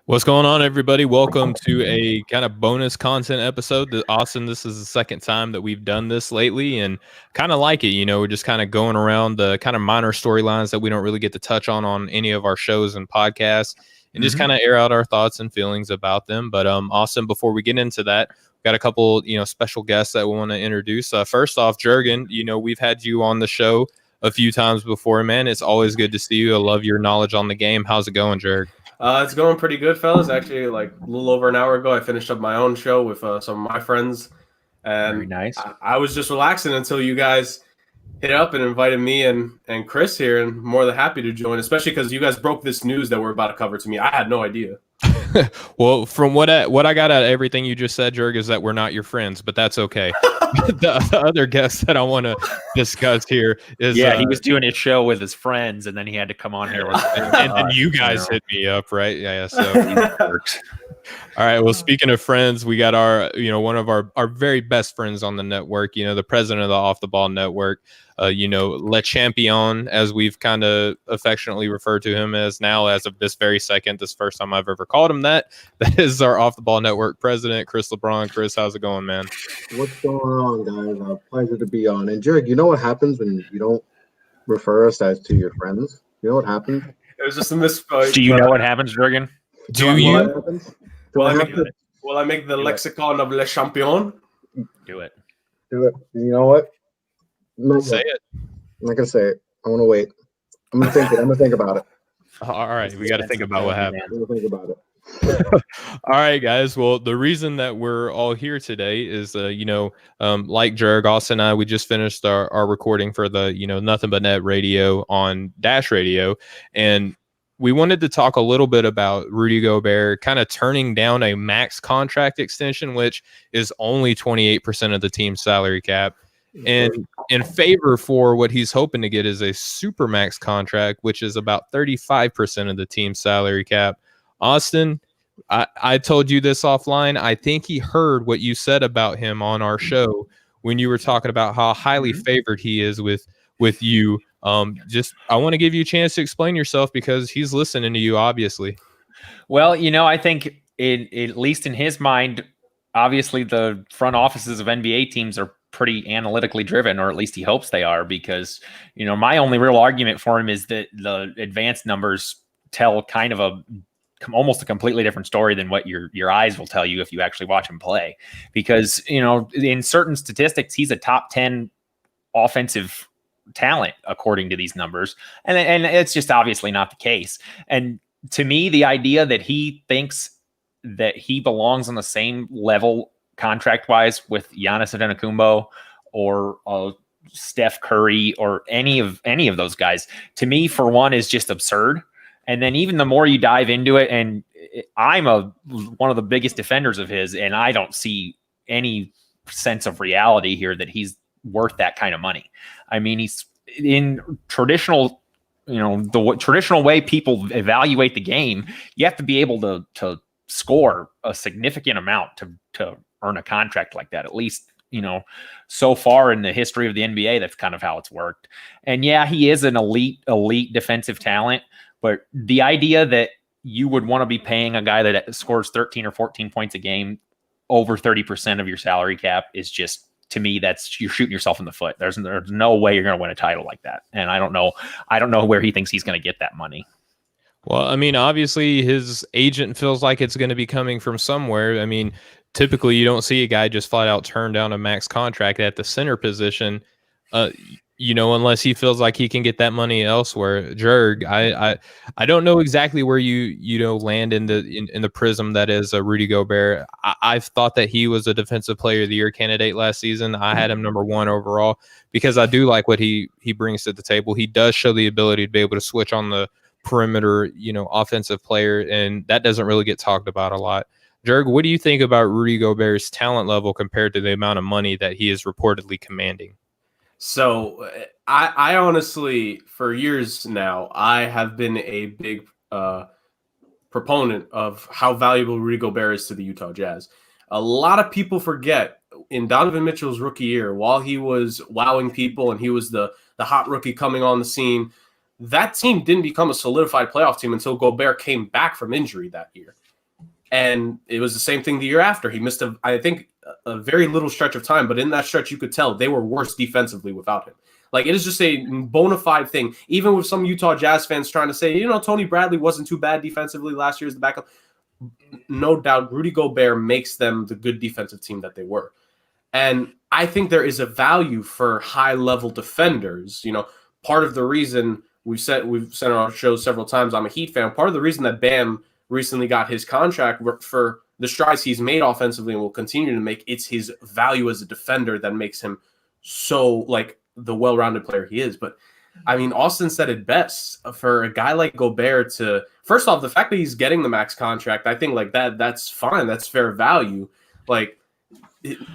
What's going on, everybody? Welcome to a kind of bonus content episode. Austin, this is the second time that we've done this lately and kind of like it. We're just kind of going around the kind of minor storylines that we don't really get to touch on any of our shows and podcasts and just kind of air out our thoughts and feelings about them. But Austin, before we get into that, we've got a couple, special guests that we want to introduce. First off, Jurgen, we've had you on the show a few times before, man. It's always good to see you. I love your knowledge on the game. How's it going, Jurg? It's going pretty good, fellas. Actually, like a little over an hour ago, I finished up my own show with some of my friends, and very nice. I was just relaxing until you guys hit up and invited me and Chris here, and more than happy to join, especially because you guys broke this news that we're about to cover to me. I had no idea. Well, from what I got out of everything you just said, Jurg, is that we're not your friends, but that's okay. the other guest that I want to discuss here is he was doing his show with his friends, and then he had to come on here with and then you guys hit me up, right? Yeah. So works. All right. Well, speaking of friends, we got our one of our very best friends on the network. The president of the Off the Ball Network. Le Champion, as we've kind of affectionately referred to him as now, as of this very second. This first time I've ever called him that. That is our Off the Ball Network president, Chris LeBron. Chris, how's it going, man? What's going on, guys? Pleasure to be on. And Jurg, you know what happens when you don't refer us as to your friends? You know what happens? It was just a misspoke. Do you know what happens, Jurgen? Will I make the lexicon of Le Champion? Do it. You know what? Say it. I'm not gonna say it. I want to wait. I'm gonna think about it. All right, we got to think about what happened. I'm gonna think about it. All right, guys. Well, the reason that we're all here today is, like Jurg, Austin and I, we just finished our recording for the, Nothing But Net radio on Dash Radio. And we wanted to talk a little bit about Rudy Gobert kind of turning down a max contract extension, which is only 28% of the team's salary cap. And in favor for what he's hoping to get is a super max contract, which is about 35% of the team's salary cap. Austin, I told you this offline. I think he heard what you said about him on our show when you were talking about how highly favored he is with you. I want to give you a chance to explain yourself because he's listening to you, obviously. Well, I think at least in his mind, obviously the front offices of NBA teams are pretty analytically driven, or at least he hopes they are, because, my only real argument for him is that the advanced numbers tell kind of almost a completely different story than what your eyes will tell you if you actually watch him play. Because, in certain statistics, he's a top 10 offensive talent according to these numbers. And it's just obviously not the case. And to me, the idea that he thinks that he belongs on the same level contract-wise with Giannis Antetokounmpo or Steph Curry or any of those guys, to me, for one, is just absurd. And then even the more you dive into it, and I'm one of the biggest defenders of his, and I don't see any sense of reality here that he's worth that kind of money. I mean, he's in traditional, the traditional way people evaluate the game. You have to be able to score a significant amount to earn a contract like that. At least, so far in the history of the NBA, that's kind of how it's worked. And yeah, he is an elite defensive talent, but the idea that you would want to be paying a guy that scores 13 or 14 points a game over 30% of your salary cap is just, to me, you're shooting yourself in the foot. There's no way you're going to win a title like that. And I don't know where he thinks he's going to get that money. Well, I mean, obviously his agent feels like it's going to be coming from somewhere. I mean, typically you don't see a guy just flat out turn down a max contract at the center position, unless he feels like he can get that money elsewhere. Jurg, I don't know exactly where you land in the prism that is Rudy Gobert. I've thought that he was a defensive player of the year candidate last season. I had him number 1 overall because I do like what he brings to the table. He does show the ability to be able to switch on the perimeter, offensive player, and that doesn't really get talked about a lot. Jurg, what do you think about Rudy Gobert's talent level compared to the amount of money that he is reportedly commanding? So I honestly, for years now, I have been a big proponent of how valuable Rudy Gobert is to the Utah Jazz. A lot of people forget in Donovan Mitchell's rookie year, while he was wowing people and he was the hot rookie coming on the scene, that team didn't become a solidified playoff team until Gobert came back from injury that year. And it was the same thing the year after. He missed, I think, a very little stretch of time, but in that stretch, you could tell they were worse defensively without him. Like, it is just a bona fide thing. Even with some Utah Jazz fans trying to say, Tony Bradley wasn't too bad defensively last year as the backup. No doubt, Rudy Gobert makes them the good defensive team that they were. And I think there is a value for high-level defenders. Part of the reason we've said on our show several times, I'm a Heat fan. Part of the reason that Bam recently got his contract for the strides he's made offensively and will continue to make, it's his value as a defender that makes him so, like, the well-rounded player he is. But I mean, Austin said it best. For a guy like Gobert to, first off, the fact that he's getting the max contract, I think like that's fine. That's fair value. Like,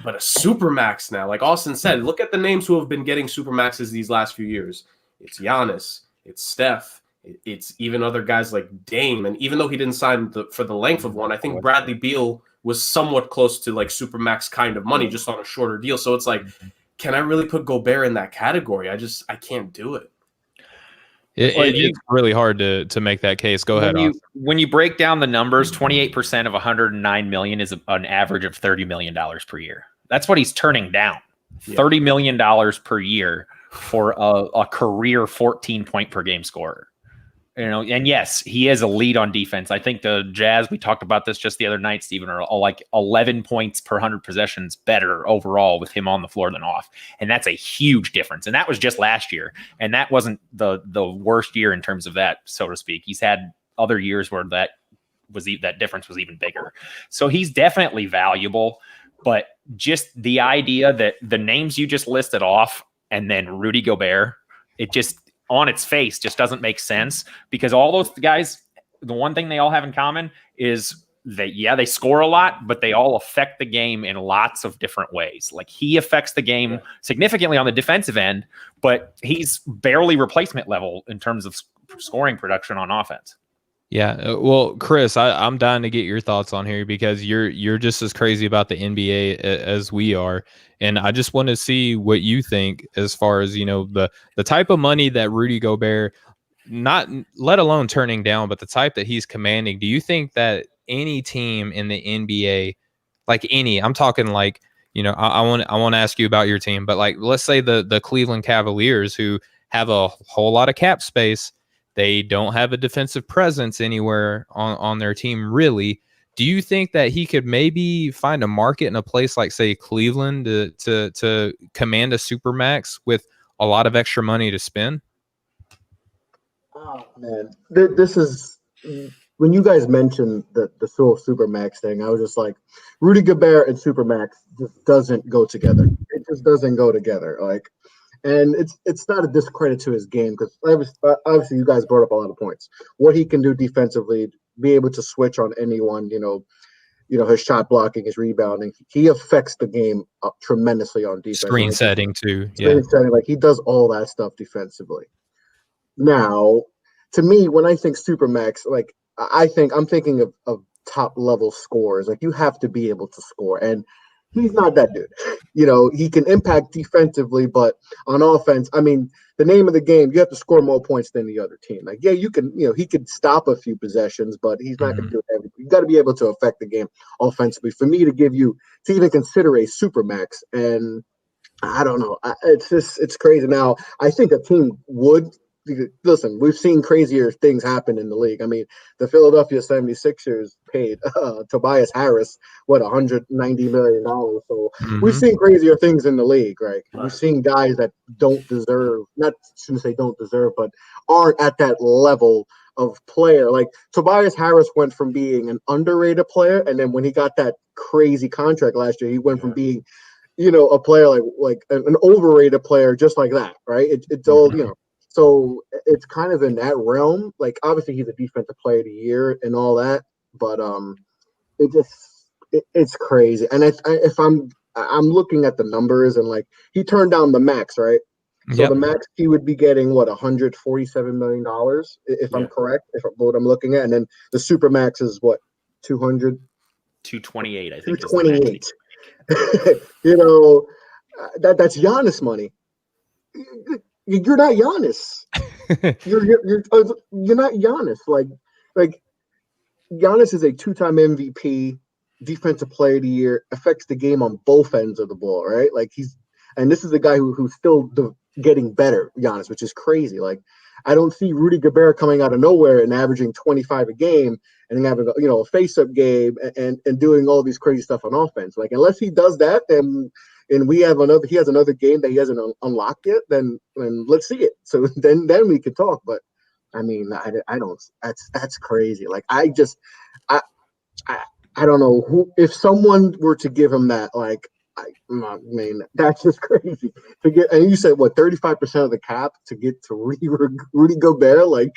but a super max now, like Austin said, look at the names who have been getting super maxes these last few years. It's Giannis, it's Steph, it's even other guys like Dame. And even though he didn't sign for the length of one, I think Bradley Beal was somewhat close to like super max kind of money, just on a shorter deal. So it's like, can I really put Gobert in that category? I can't do it. It's really hard to make that case. Go ahead. When you break down the numbers, 28% of 109 million is an average of $30 million per year. That's what he's turning down. $30 million per year for a career 14 point per game scorer. And yes, he is a lead on defense. I think the Jazz, we talked about this just the other night, Steven, are all like 11 points per 100 possessions better overall with him on the floor than off. And that's a huge difference. And that was just last year. And that wasn't the worst year in terms of that, so to speak. He's had other years where that difference was even bigger. So he's definitely valuable. But just the idea that the names you just listed off and then Rudy Gobert, it just on its face just doesn't make sense, because all those guys, the one thing they all have in common is that, they score a lot, but they all affect the game in lots of different ways. Like, he affects the game significantly on the defensive end, but he's barely replacement level in terms of scoring production on offense. Yeah. Well, Chris, I'm dying to get your thoughts on here, because you're just as crazy about the NBA as we are. And I just want to see what you think as far as, the type of money that Rudy Gobert, not let alone turning down, but the type that he's commanding. Do you think that any team in the NBA, like any, I'm talking like, I want to ask you about your team, but like, let's say the Cleveland Cavaliers, who have a whole lot of cap space, they don't have a defensive presence anywhere on their team, really. Do you think that he could maybe find a market in a place like, say, Cleveland to command a supermax with a lot of extra money to spend? Oh, man. This is when you guys mentioned the whole supermax thing, I was just like, Rudy Gobert and supermax just doesn't go together. It just doesn't go together. Like, and it's not a discredit to his game, because obviously you guys brought up a lot of points. What he can do defensively, be able to switch on anyone, his shot blocking, his rebounding. He affects the game up tremendously on defense. Screen setting too. Screen setting, like he does all that stuff defensively. Now, to me, when I think supermax, like I'm thinking of top level scorers. Like, you have to be able to score, and he's not that dude. He can impact defensively, but on offense, I mean, the name of the game, you have to score more points than the other team. Like, you can, he could stop a few possessions, but he's not going to do everything. You got to be able to affect the game offensively. For me to even consider a supermax, and I don't know, it's crazy. Now, I think a team would. Listen, we've seen crazier things happen in the league. I mean, the Philadelphia 76ers paid Tobias Harris, $190 million. So we've seen crazier things in the league, right? We've seen guys that don't deserve, not to say don't deserve, but aren't at that level of player. Like, Tobias Harris went from being an underrated player, and then when he got that crazy contract last year, he went from being, a player like an overrated player, just like that, right? It's all, So it's kind of in that realm. Like, obviously he's a defensive player of the year and all that, but it's crazy. And if I'm looking at the numbers, and like, he turned down the max, right? So the max, he would be getting $147 million, if I'm correct, what I'm looking at. And then the super max is what, 228, I think. 228. That's Giannis money. You're not Giannis. You're not Giannis. Like Giannis is a 2-time MVP, defensive player of the year, affects the game on both ends of the ball, right? Like and this is a guy who's still getting better, Giannis, which is crazy. Like, I don't see Rudy Gobert coming out of nowhere and averaging 25 a game and then having a face-up game and doing all these crazy stuff on offense. Like, unless he does that, and he has another game that he hasn't unlocked yet, then let's see it. So then we could talk. But I mean, I don't. That's crazy. Like, I don't know if someone were to give him that, like, I mean, that's just crazy to get. And you said what, 35% of the cap to get to Rudy Gobert, like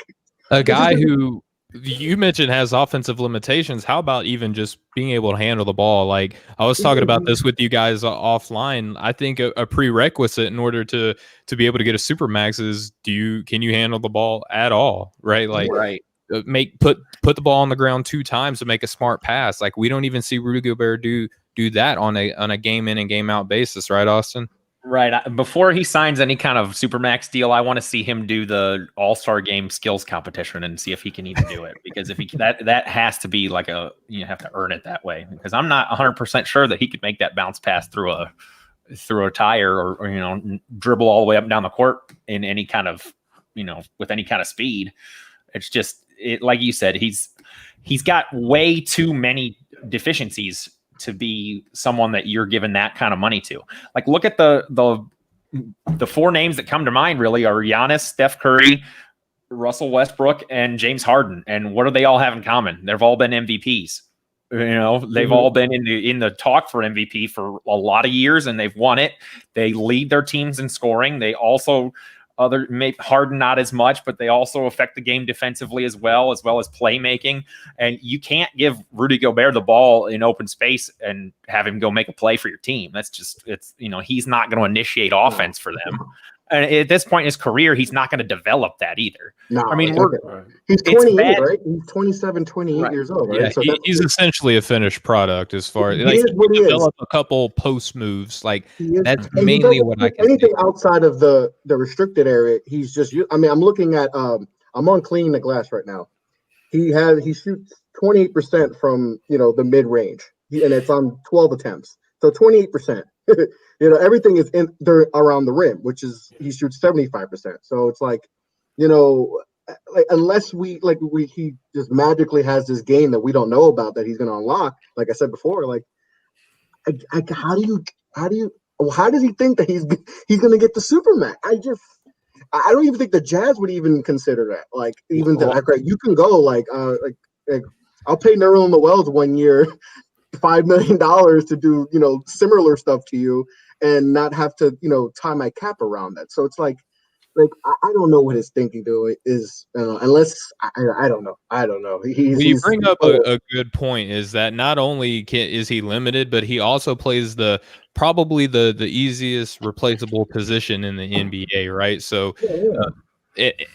a guy who you mentioned has offensive limitations. How about even just being able to handle the ball? Like, I was talking about this with you guys offline. I think a prerequisite in order to be able to get a supermax is can you handle the ball at all? Right? Like, right. Put the ball on the ground 2 times to make a smart pass. Like, we don't even see Rudy Gobert do that on a game in and game out basis, right, Austin? Right. Before he signs any kind of supermax deal, I want to see him do the All-Star Game skills competition and see if he can even do it. Because if that has to be like you have to earn it that way. Because I'm not 100% sure that he could make that bounce pass through a tire or dribble all the way up and down the court in any kind of with any kind of speed. It's just like you said, he's got way too many deficiencies to be someone that you're giving that kind of money to. Like, look at the 4 names that come to mind really are Giannis, Steph Curry, Russell Westbrook, and James Harden. And what do they all have in common? They've all been MVPs. They've all been in the talk for MVP for a lot of years, and they've won it. They lead their teams in scoring. They also Harden not as much, but they also affect the game defensively as well as playmaking. And you can't give Rudy Gobert the ball in open space and have him go make a play for your team. That's just he's not going to initiate offense for them. And at this point in his career, he's not going to develop that either. No, I mean, he's 28, right? He's 27, 28 years old, right? Yeah, so he's essentially a finished product as far as he developed a couple post moves. Like, that's mainly what I can anything see. outside of the restricted area. He's just. I mean, I'm looking at. I'm on Cleaning the Glass right now. He shoots 28% from the mid range, and it's on 12 attempts. So 28%. Everything is in there around the rim, which is he shoots 75%. So it's like, like unless he just magically has this game that we don't know about that he's going to unlock. Like I said before, like how does he think that he's going to get the supermax? I don't even think the Jazz would even consider that. Like, even you can go like I'll pay Nerlens Noel 1 year $5 million to do similar stuff to you and not have to tie my cap around that. So it's like I don't know what his thinking is, unless I don't know. You bring up a good point, is that not only is he limited, but he also plays probably the easiest replaceable position in the NBA, right? So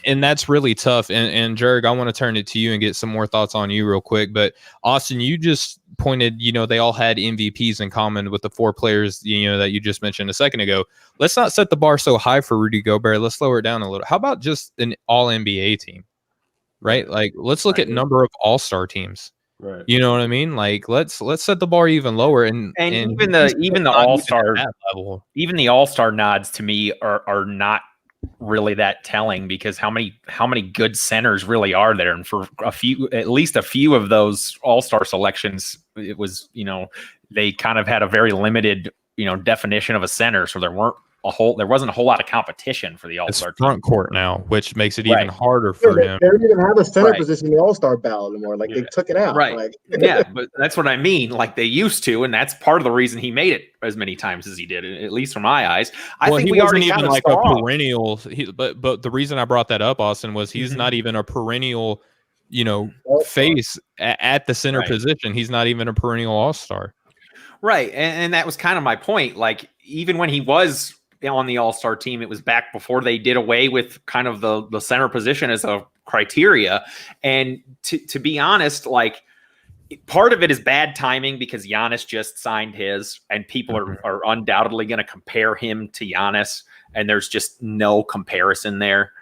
and that's really tough. And Jerg, I want to turn it to you and get some more thoughts on you real quick. But Austin, you just pointed, they all had MVPs in common with the 4 players, that you just mentioned a second ago. Let's not set the bar so high for Rudy Gobert. Let's lower it down a little. How about just an all NBA team, right? Like, let's look at number of all-star teams. Right. You know what I mean? Like, let's set the bar even lower. And even the all-star level, even the all-star nods to me are not really that telling, because how many good centers really are there? And for at least a few of those all-star selections, it was, they kind of had a very limited, definition of a center. So there wasn't a whole lot of competition for the all-star team. Front court now, which makes it even harder for him. They don't even have a center position in the all-star ballot anymore. Like, they took it out. Right. Yeah, but that's what I mean. Like, they used to, and that's part of the reason he made it as many times as he did, at least from my eyes. I think he wasn't even like a perennial. But the reason I brought that up, Austin, was he's not even a perennial, face at the center position. He's not even a perennial all-star. Right. And that was kind of my point. Like, even when he was on the all-star team, it was back before they did away with kind of the center position as a criteria. And to be honest, like, part of it is bad timing because Giannis just signed his, and people are undoubtedly going to compare him to Giannis, and there's just no comparison there.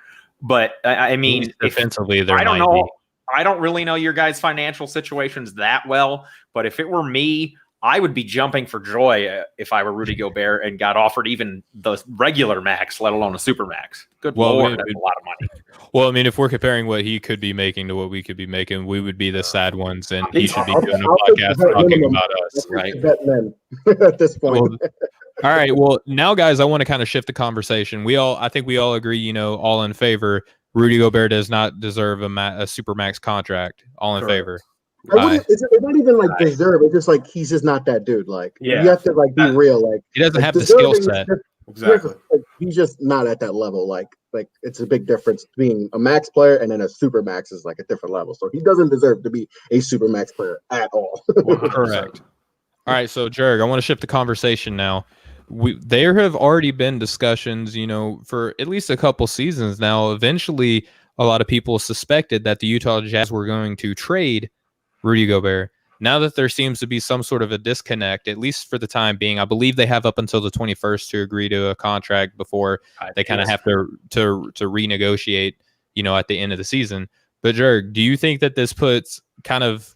But I mean, defensively, I don't know. I don't really know your guys' financial situations that well, but if it were me, I would be jumping for joy if I were Rudy Gobert and got offered even the regular max, let alone a super max. Good Lord, that's a lot of money. Well, I mean, if we're comparing what he could be making to what we could be making, we would be the sad ones, and he should be doing a podcast talking about us, right? At this point. Well, all right. Well, now, guys, I want to kind of shift the conversation. I think we all agree, all in favor. Rudy Gobert does not deserve a super max contract. All in favor. It's not even like deserve. It's just like he's just not that dude. Like you have to like be real. Like he doesn't have the skill set. Exactly. He's just not at that level. Like it's a big difference between a max player and then a super max is like a different level. So he doesn't deserve to be a super max player at all. Correct. All right. So, Jerg, I want to shift the conversation now. There have already been discussions, for at least a couple seasons now. Eventually, a lot of people suspected that the Utah Jazz were going to trade Rudy Gobert. Now that there seems to be some sort of a disconnect, at least for the time being, I believe they have up until the 21st to agree to a contract before they kind of have to renegotiate, at the end of the season. But Jerg, do you think that this puts kind of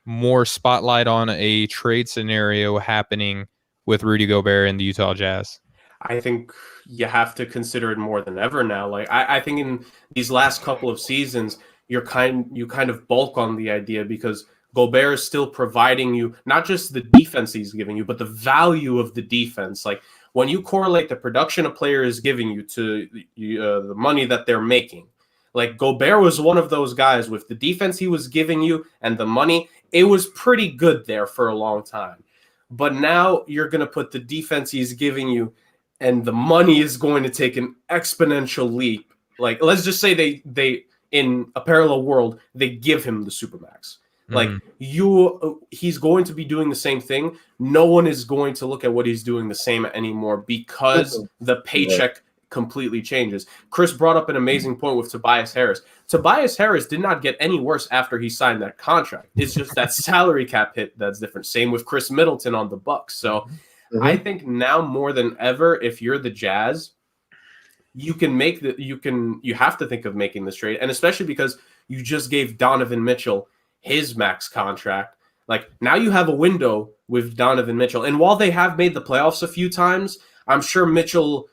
more spotlight on a trade scenario happening with Rudy Gobert and the Utah Jazz? I think you have to consider it more than ever now. Like I think in these last couple of seasons, you kind of bulk on the idea because Gobert is still providing you not just the defense he's giving you, but the value of the defense. Like when you correlate the production a player is giving you to the money that they're making, like Gobert was one of those guys with the defense he was giving you and the money. It was pretty good there for a long time. But now you're going to put the defense he's giving you and the money is going to take an exponential leap. Like, let's just say they in a parallel world, they give him the Supermax. Like he's going to be doing the same thing. No one is going to look at what he's doing the same anymore because the paycheck completely changes. Chris brought up an amazing point with Tobias Harris. Tobias Harris did not get any worse after he signed that contract. It's just that salary cap hit that's different. Same with Chris Middleton on the Bucks. So I think now more than ever, if you're the Jazz, you have to think of making this trade, and especially because you just gave Donovan Mitchell his max contract. Like now you have a window with Donovan Mitchell. And while they have made the playoffs a few times, I'm sure Mitchell,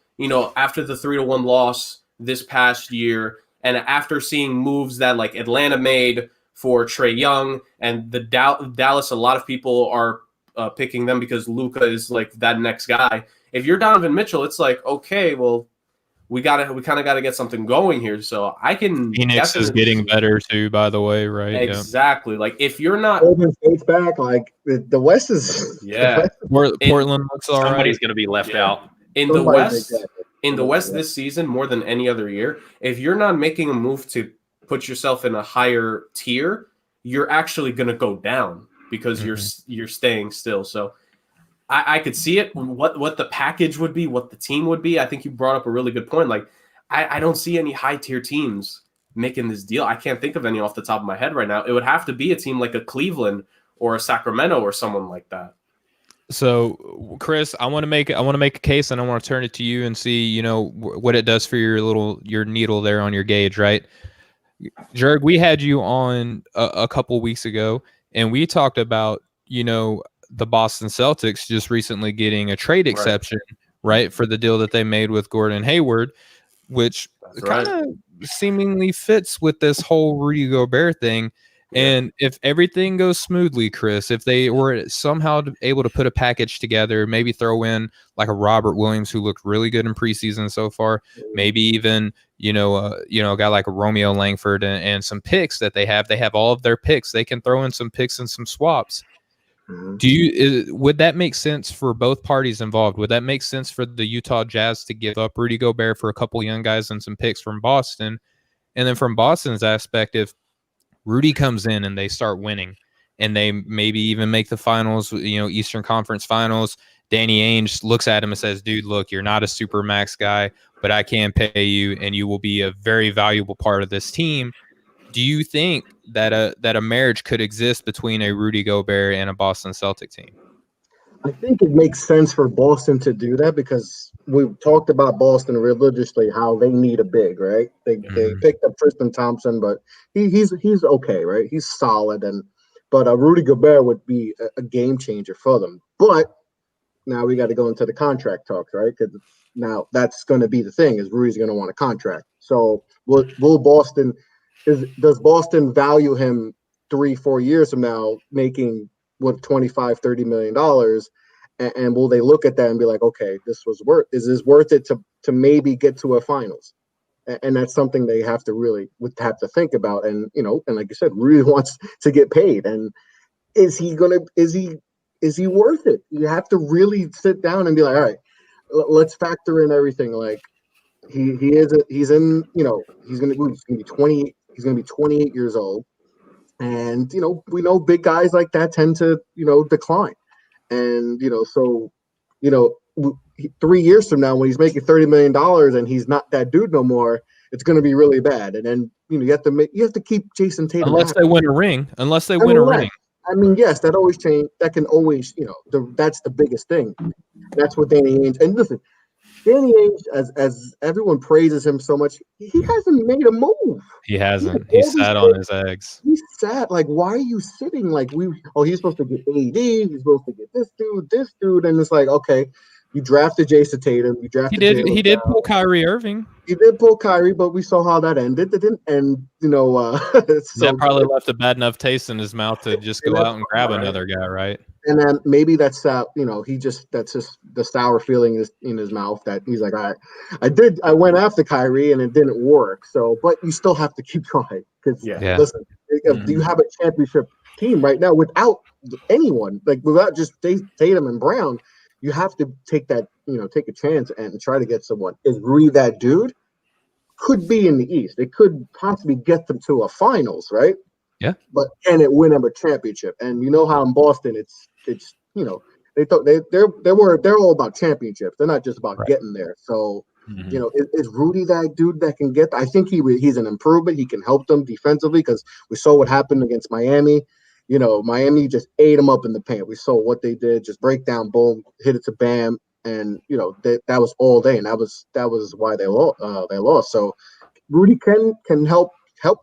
after the 3-1 loss this past year, and after seeing moves that like Atlanta made for Trae Young and the Dallas, a lot of people are picking them because Luka is like that next guy. If you're Donovan Mitchell, it's like, okay, well, we kind of got to get something going here. So I can. Phoenix is getting better too, by the way, right? Exactly. Yeah. Like if you're not Golden State's back, like the West is. Yeah. Portland looks all right. Somebody's going to be left out in the West. In the West this season, more than any other year, if you're not making a move to put yourself in a higher tier, you're actually going to go down because you're staying still. So. I could see it, what the package would be, what the team would be. I think you brought up a really good point. Like, I don't see any high-tier teams making this deal. I can't think of any off the top of my head right now. It would have to be a team like a Cleveland or a Sacramento or someone like that. So, Chris, I want to make a case, and I want to turn it to you and see, what it does for your needle there on your gauge, right? Jerg, we had you on a couple weeks ago, and we talked about, the Boston Celtics just recently getting a trade exception, right, for the deal that they made with Gordon Hayward, which kind of seemingly fits with this whole Rudy Gobert thing. Yeah. And if everything goes smoothly, Chris, if they were somehow able to put a package together, maybe throw in like a Robert Williams who looked really good in preseason so far, maybe even a guy like a Romeo Langford and some picks that they have all of their picks. They can throw in some picks and some swaps. Would that make sense for both parties involved? Would that make sense for the Utah Jazz to give up Rudy Gobert for a couple young guys and some picks from Boston? And then from Boston's aspect, if Rudy comes in and they start winning and they maybe even make the finals, Eastern Conference Finals, Danny Ainge looks at him and says, dude, look, you're not a super max guy, but I can pay you and you will be a very valuable part of this team. Do you think that a marriage could exist between a Rudy Gobert and a Boston Celtic team? I think it makes sense for Boston to do that because we've talked about Boston religiously how they need a big, right? They picked up Tristan Thompson, but he's okay, right? He's solid, but Rudy Gobert would be a game changer for them. But now we got to go into the contract talks, right? Because now that's going to be the thing is Rudy's going to want a contract. So will Boston does Boston value him 3-4 years from now making with $25-30 million, and will they look at that and be like, okay, is this worth it to maybe get to a finals? And that's something they would have to think about. And and like you said, Rudy wants to get paid, and is he worth it? You have to really sit down and be like, all right, let's factor in everything. Like he's going to be 20. He's going to be 28 years old. And, we know big guys like that tend to, decline. And, so, 3 years from now, when he's making $30 million and he's not that dude no more, it's going to be really bad. And then, you have to keep Jason Tatum unless happy. they win a ring. I mean, yes, that always change. That can always, that's the biggest thing. That's what Danny Ainge. And listen, Danny Ainge, as everyone praises him so much, he hasn't made a move. He hasn't. He's sat on his eggs. He's sat. Like, why are you sitting? Like, he's supposed to get AD. He's supposed to get this dude, and it's like, okay, you drafted Jason Tatum. You drafted. He did pull Kyrie Irving. He did pull Kyrie, but we saw how that ended. It didn't end. That probably left a bad enough taste in his mouth to just go out and grab another guy, right? And then maybe that's that's just the sour feeling in his mouth that he's like, I went after Kyrie and it didn't work. So, but you still have to keep trying because listen, you have a championship team right now without anyone, like without just Tatum and Brown. You have to take a chance and try to get someone. Is Rudy that dude? Could be in the East. It could possibly get them to a finals, right? Yeah. But can it win them a championship? And you know how in Boston it's they're all about championships. They're not just about getting there. So is Rudy that dude that can get? I think he's an improvement. He can help them defensively because we saw what happened against Miami. Miami just ate them up in the paint. We saw what they did. Just break down, boom, hit it to Bam, and that was all day, and that was why they lost. So Rudy can help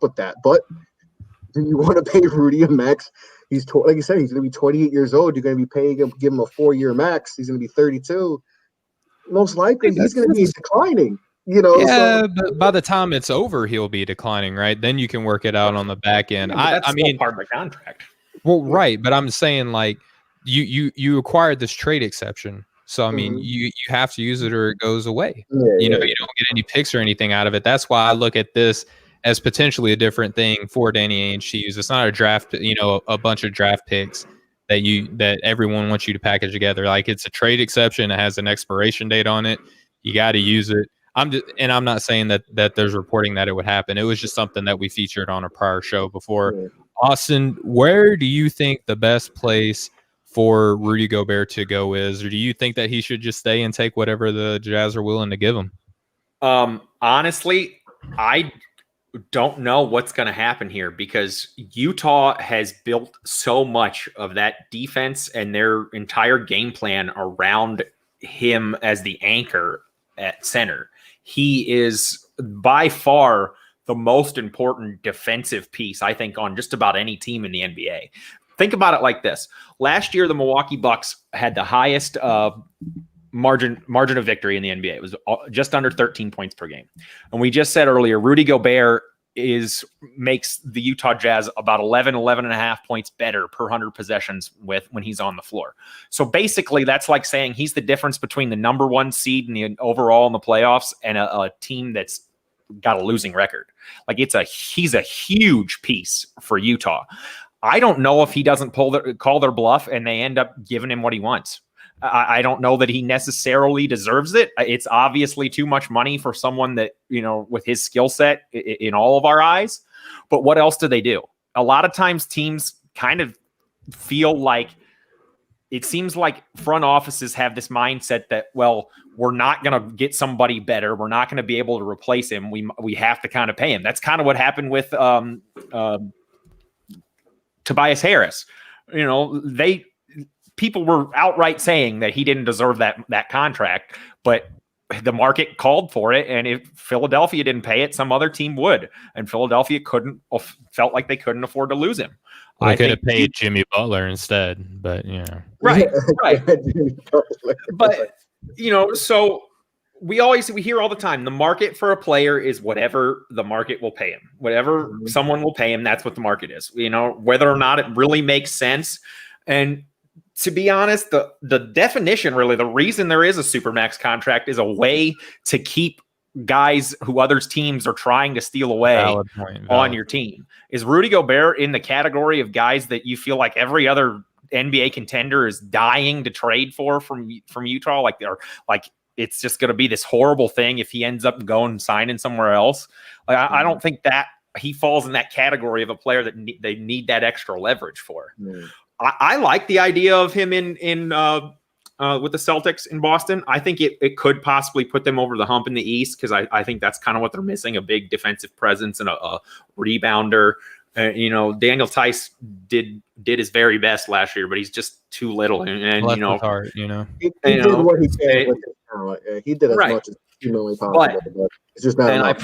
with that, but do you want to pay Rudy a max? He's like you said, he's going to be 28 years old. You're going to be paying him, give him a 4-year max. He's going to be 32. Most likely, he's going to be declining. But by the time it's over, he'll be declining, right? Then you can work it out on the back end. I mean, part of the contract. Well, right, but I'm saying like you acquired this trade exception, so I mean you have to use it or it goes away. You don't get any picks or anything out of it. That's why I look at this as potentially a different thing for Danny Ainge to use. It's not a draft, a bunch of draft picks that everyone wants you to package together. Like it's a trade exception. It has an expiration date on it. You got to use it. I'm not saying that there's reporting that it would happen. It was just something that we featured on a prior show before. Yeah. Austin, where do you think the best place for Rudy Gobert to go is, or do you think that he should just stay and take whatever the Jazz are willing to give him? Honestly, I don't know what's going to happen here because Utah has built so much of that defense and their entire game plan around him as the anchor at center. He is by far the most important defensive piece, I think, on just about any team in the NBA. Think about it like this. Last year, the Milwaukee Bucks had the highest margin of victory in the NBA. It was just under 13 points per game. And we just said earlier, Rudy Gobert makes the Utah Jazz about 11 and a half points better per 100 possessions when he's on the floor. So basically that's like saying he's the difference between the number one seed in the overall in the playoffs and a team that's got a losing record. Like he's a huge piece for Utah. I don't know if he doesn't call their bluff and they end up giving him what he wants. I don't know that he necessarily deserves it. It's obviously too much money for someone that, with his skill set in all of our eyes. But what else do they do? A lot of times teams kind of feel like it seems like front offices have this mindset that, well, we're not going to get somebody better. We're not going to be able to replace him. We have to kind of pay him. That's kind of what happened with Tobias Harris. people were outright saying that he didn't deserve that contract, but the market called for it, and if Philadelphia didn't pay it, some other team would, and Philadelphia felt like they couldn't afford to lose him. Well, they could have paid Jimmy Butler instead, but right. But so we hear all the time, the market for a player is whatever the market will pay him. Whatever someone will pay him, that's what the market is. Whether or not it really makes sense. And to be honest, the definition, really, the reason there is a supermax contract is a way to keep guys who others teams are trying to steal away on your team. Is Rudy Gobert in the category of guys that you feel like every other NBA contender is dying to trade from Utah? Like it's just going to be this horrible thing if he ends up going and signing somewhere else. Like, I don't think that he falls in that category of a player that they need that extra leverage for. I like the idea of him in with the Celtics in Boston. I think it could possibly put them over the hump in the East, because I think that's kind of what they're missing, a big defensive presence and a rebounder. Daniel Tice did his very best last year, but he's just too little. And He did what he did with his talent. He did as much as humanly possible. But it's just not. And enough.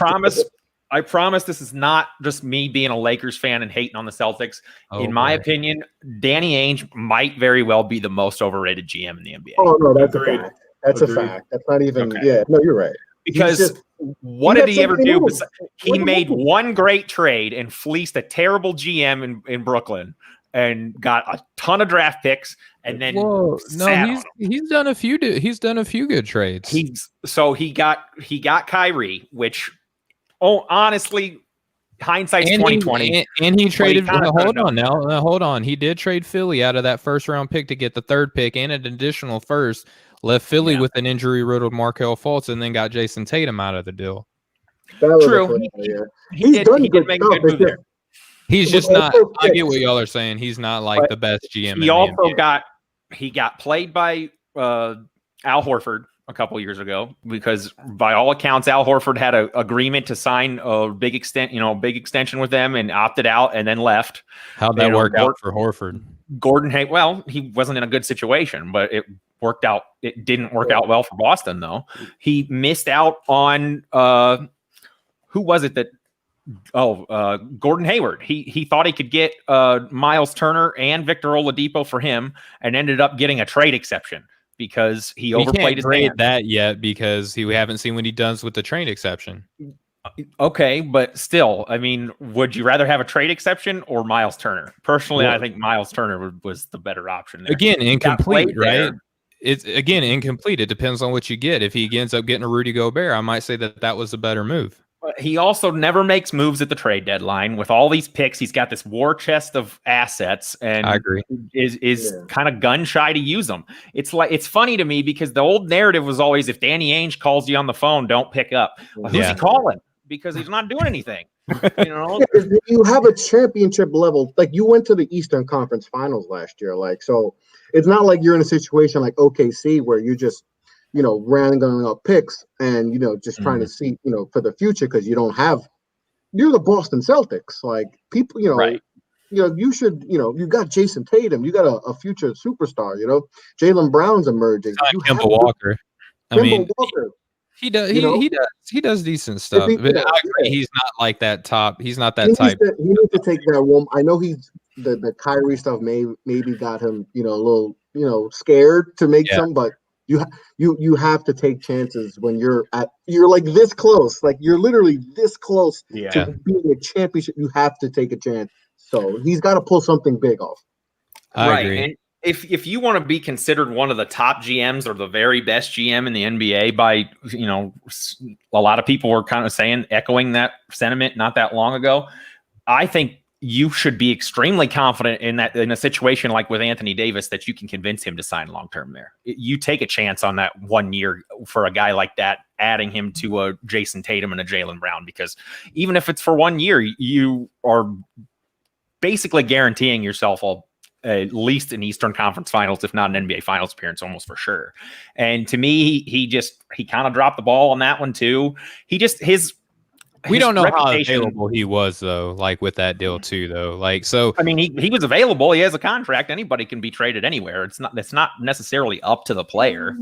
I promise this is not just me being a Lakers fan and hating on the Celtics. In my opinion, Danny Ainge might very well be the most overrated GM in the NBA. Oh, no, that's a fact. That's a fact. That's not even no, you're right. Because what did he ever do? He made one great trade and fleeced a terrible GM in Brooklyn and got a ton of draft picks, and then he's done a few good trades. He got Kyrie, which honestly, hindsight's 2020. And he traded. Hold on. He did trade Philly out of that first round pick to get the third pick and an additional first. Left Philly with an injury-riddled Markelle Fultz, and then got Jason Tatum out of the deal. True. He did make a good move there. He's just not. I get what y'all are saying. He's not like the best GM. He also got played by Al Horford a couple years ago, because by all accounts, Al Horford had an agreement to sign a big extension with them, and opted out and then left. How'd that work out for Horford? He wasn't in a good situation, but it worked out. It didn't work out well for Boston, though. He missed out on who was it that? Gordon Hayward. He thought he could get Miles Turner and Victor Oladipo for him, and ended up getting a trade exception because he overplayed his hand. That yet, because we haven't seen what he does with the trade exception. Okay, but still, I mean, would you rather have a trade exception or Miles Turner? Personally, I think Miles Turner was the better option there. Again, incomplete, right? It's incomplete. It depends on what you get. If he ends up getting a Rudy Gobert, I might say that was a better move. But he also never makes moves at the trade deadline. With all these picks, he's got this war chest of assets, and I agree. Is kind of gun shy to use them. It's funny to me, because the old narrative was always, if Danny Ainge calls you on the phone, don't pick up. Well, who's he calling? Because he's not doing anything. You have a championship level. Like, you went to the Eastern Conference Finals last year. Like, so it's not like you're in a situation like OKC where you just rounding up picks and just trying to see for the future, because you're the Boston Celtics. Like, people, right. You should, you got Jason Tatum, you got a future superstar. Jaylen Brown's emerging. Kemba Walker. Walker. He does decent stuff. But I agree, he's not like that top. He's not that type. He needs to take that one. I know he's the Kyrie stuff maybe got him a little scared to make some, but you have to take chances when you're like this close. Like, you're literally this close to being a championship. You have to take a chance. So he's got to pull something big off. I agree. And if you want to be considered one of the top GMs or the very best GM in the NBA by, a lot of people were kind of echoing that sentiment not that long ago. I think you should be extremely confident in a situation like with Anthony Davis, that you can convince him to sign long-term there. You take a chance on that 1 year for a guy like that, adding him to a Jason Tatum and a Jaylen Brown, because even if it's for 1 year, you are basically guaranteeing yourself at least an Eastern Conference Finals, if not an NBA Finals appearance, almost for sure. And to me, he kind of dropped the ball on that one too. We his don't know how reputation- available he was though, like with that deal too, though. Like, so I mean, he was available. He has a contract. Anybody can be traded anywhere. It's not necessarily up to the player.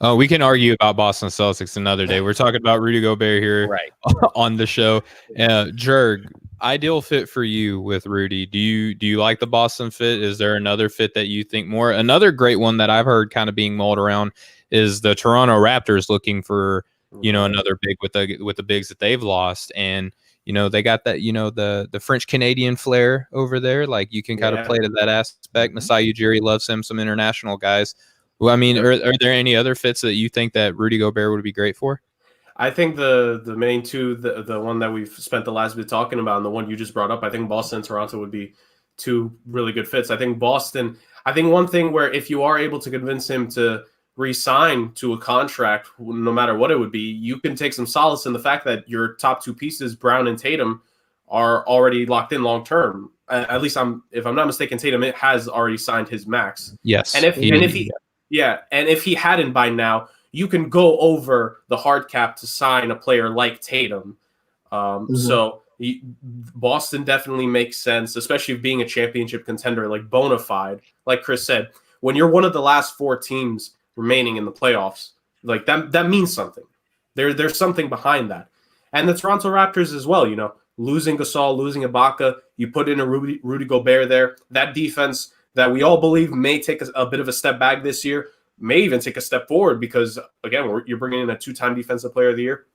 oh, we can argue about Boston Celtics another day. We're talking about Rudy Gobert here Right. on the show. Jerg, ideal fit for you with Rudy. Do you like the Boston fit? Is there another fit that you think more? Another great one that I've heard kind of being mulled around is the Toronto Raptors looking for another big with the bigs that they've lost, and they got that the French Canadian flair over there. Like you can kind of play to that aspect. Masai Ujiri loves him. Some international guys. Well, I mean, are there any other fits that you think that Rudy Gobert would be great for? I think the main two, the one that we've spent the last bit talking about, and the one you just brought up, I think Boston and Toronto would be two really good fits. I think Boston. I think one thing where if you are able to convince him to re-sign to a contract, no matter what it would be, you can take some solace in the fact that your top two pieces, Brown and Tatum, are already locked in long term. At least if I'm not mistaken, Tatum has already signed his max. Yes, and if he hadn't by now, you can go over the hard cap to sign a player like Tatum. So Boston definitely makes sense, especially being a championship contender, like bona fide. Like Chris said, when you're one of the last four teams remaining in the playoffs, like that means something. There's something behind that. And the Toronto Raptors as well, losing Gasol, losing Ibaka, you put in a Rudy Gobert there. That defense that we all believe may take a bit of a step back this year, may even take a step forward because, again, you're bringing in a two-time Defensive Player of the Year.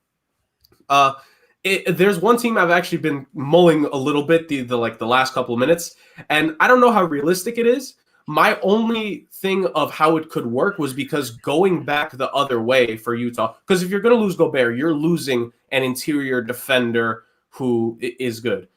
There's one team I've actually been mulling a little bit the last couple of minutes, and I don't know how realistic it is. My only thing of how it could work was because going back the other way for Utah, because if you're going to lose Gobert, you're losing an interior defender who is good.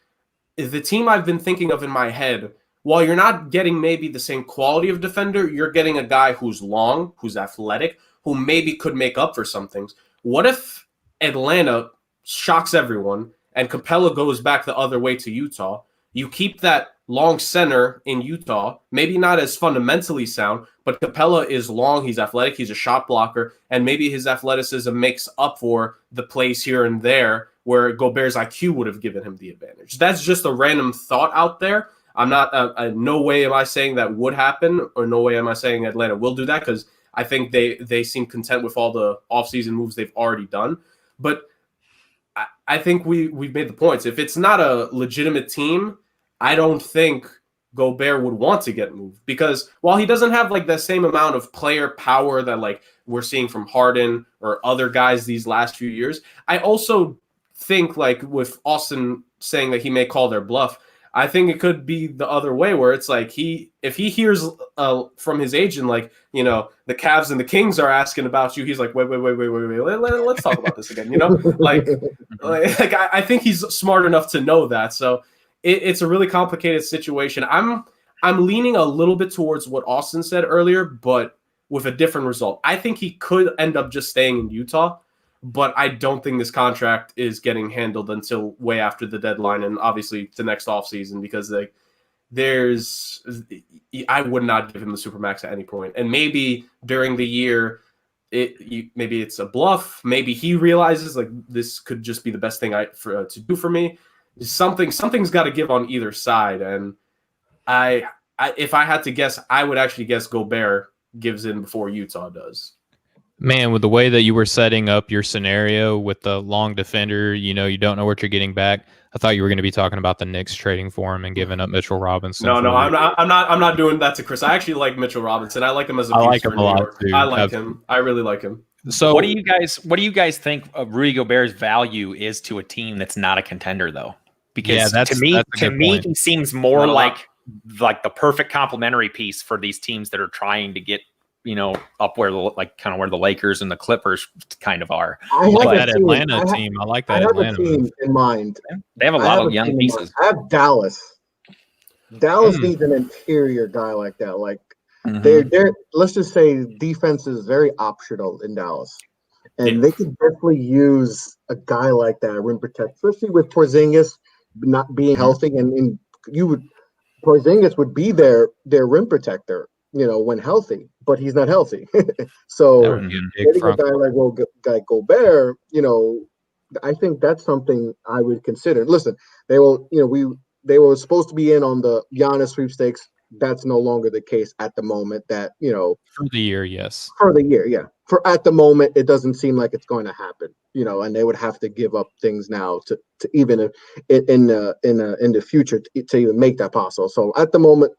The team I've been thinking of in my head, while you're not getting maybe the same quality of defender, you're getting a guy who's long, who's athletic, who maybe could make up for some things. What if Atlanta shocks everyone and Capella goes back the other way to Utah? You keep that long center in Utah, maybe not as fundamentally sound, but Capella is long, he's athletic, he's a shot blocker, and maybe his athleticism makes up for the plays here and there where Gobert's IQ would have given him the advantage. That's just a random thought out there. I'm not, no way am I saying that would happen, or no way am I saying Atlanta will do that, because I think they seem content with all the offseason moves they've already done. But I think we've made the points. If it's not a legitimate team, I don't think Gobert would want to get moved, because while he doesn't have like the same amount of player power that like we're seeing from Harden or other guys these last few years, I also think like with Austin saying that he may call their bluff, I think it could be the other way where it's like if he hears from his agent, like, the Cavs and the Kings are asking about you, he's like, wait, let's talk about this again, like I think he's smart enough to know that. So it's a really complicated situation. I'm leaning a little bit towards what Austin said earlier, but with a different result. I think he could end up just staying in Utah, but I don't think this contract is getting handled until way after the deadline and obviously the next offseason, because I would not give him the Supermax at any point. And maybe during the year, maybe it's a bluff. Maybe he realizes like this could just be the best thing to do for me. Something's got to give on either side. And if I had to guess, I would actually guess Gobert gives in before Utah does. Man, with the way that you were setting up your scenario with the long defender, you don't know what you're getting back. I thought you were going to be talking about the Knicks trading for him and giving up Mitchell Robinson. No, I'm not doing that to Chris. I actually like Mitchell Robinson. I like him as a piece. I like him a lot too. I like him. I really like him. So, what do you guys think of Rudy Gobert's value is to a team that's not a contender, though? Because to me, he seems more like the perfect complementary piece for these teams that are trying to get up where where the Lakers and the Clippers kind of are. I like that Atlanta team. I like that Atlanta team in mind. They have a lot of young pieces. I have Dallas. Dallas needs an interior guy like that. Like they're let's just say defense is very optional in Dallas, and they could definitely use a guy like that, rim protect, especially with Porzingis not being healthy, and Porzingis would be their rim protector, when healthy, but he's not healthy. So getting a guy like Gobert, I think that's something I would consider. Listen, they were supposed to be in on the Giannis sweepstakes. That's no longer the case at the moment. That For the year, yes. for the year, yeah. For at the moment, it doesn't seem like it's going to happen. And they would have to give up things now to even in the future to even make that possible. So at the moment,